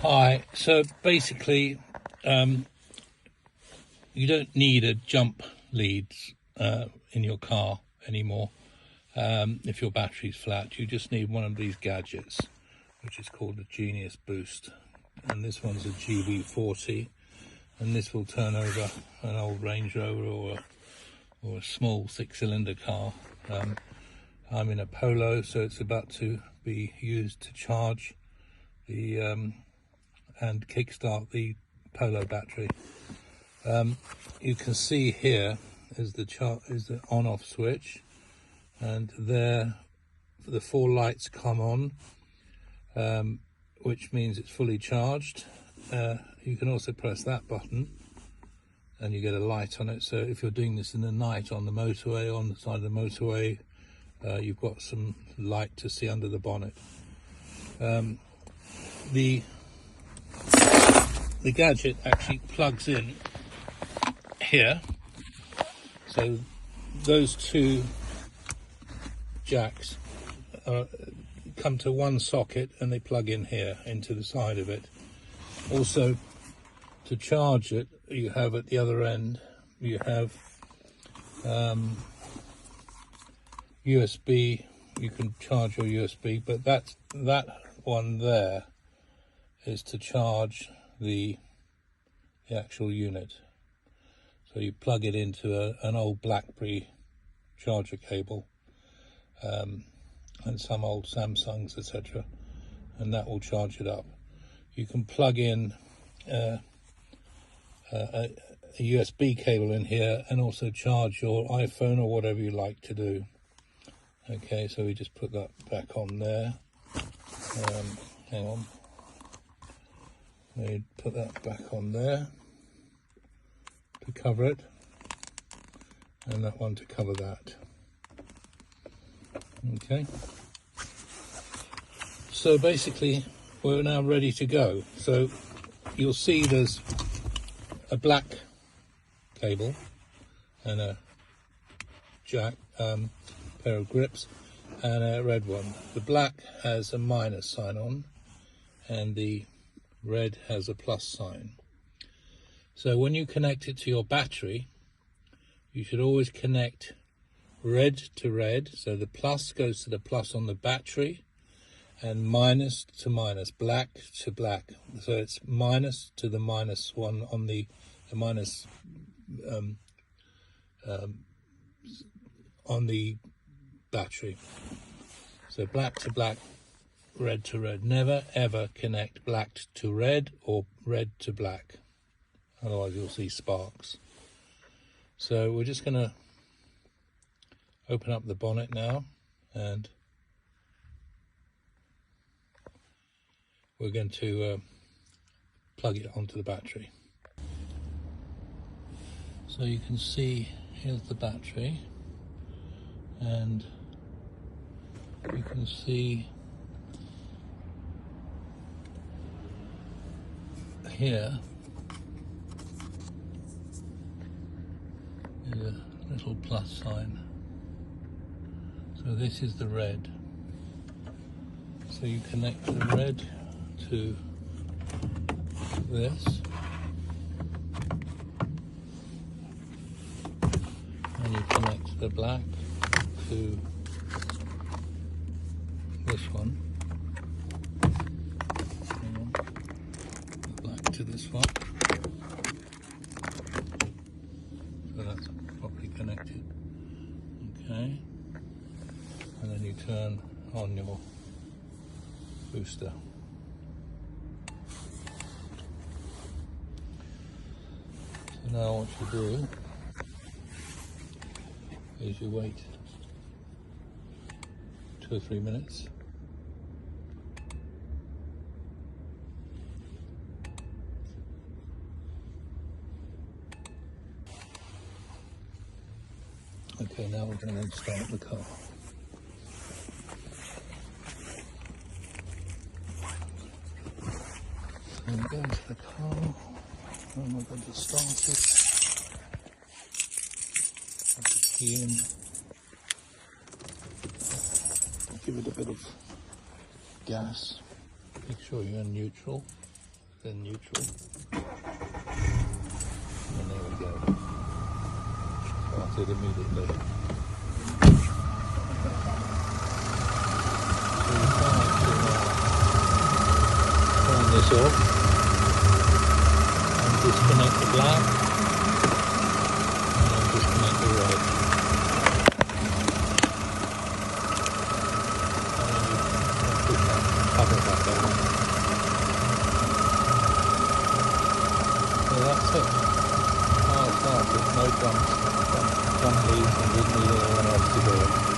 Hi, so basically you don't need a jump leads in your car anymore if your battery's flat. You just need one of these gadgets, which is called the Genius Boost, and this one's a GB40, and this will turn over an old Range Rover or a small 6-cylinder car. I'm in a Polo, so it's about to be used to charge the and kickstart the Polo battery. You can see here is the on-off switch, and there the 4 lights come on, which means it's fully charged. You can also press that button and you get a light on it, so if you're doing this in the night on the motorway, on the side of the motorway, you've got some light to see under the bonnet. The gadget actually plugs in here, so those 2 jacks come to one socket and they plug in here into the side of it. Also, to charge it, you have at the other end, you have USB. You can charge your USB, but that one there is to charge the actual unit. So you plug it into an old BlackBerry charger cable, and some old Samsungs, etc., and that will charge it up. You can plug in a USB cable in here and also charge your iPhone or whatever you like to do. Okay, so we just put that back on there. Hang on. We put that back on there to cover it, and that one to cover that. Okay. So basically, we're now ready to go. So you'll see there's a black cable and a jack, pair of grips, and a red one. The black has a minus sign on and the red has a plus sign. So when you connect it to your battery, you should always connect red to red, so the plus goes to the plus on the battery and minus to minus, black to black, so it's minus to the minus one on the minus on the battery. So black to black, red to red. Never ever connect black to red or red to black, otherwise you'll see sparks. So we're just going to open up the bonnet now, and we're going to plug it onto the battery. So you can see here's the battery, and you can see here is a little plus sign. So this is the red. So you connect the red to this, and you connect the black to this one. The black to this one. So that's properly connected. Okay. And then you turn on your booster. So now what you do is you wait 2 or 3 minutes. Okay, now we're going to start the car. So we go into the car, and we're going to start it. Put the key in. Give it a bit of gas. Make sure you're in neutral. then neutral. And there we go. Started immediately. So you start to turn this off and disconnect the black and then disconnect the red. And then you put that cover back on. So that's it. Car started, no jump leads and didn't need anyone else to do it.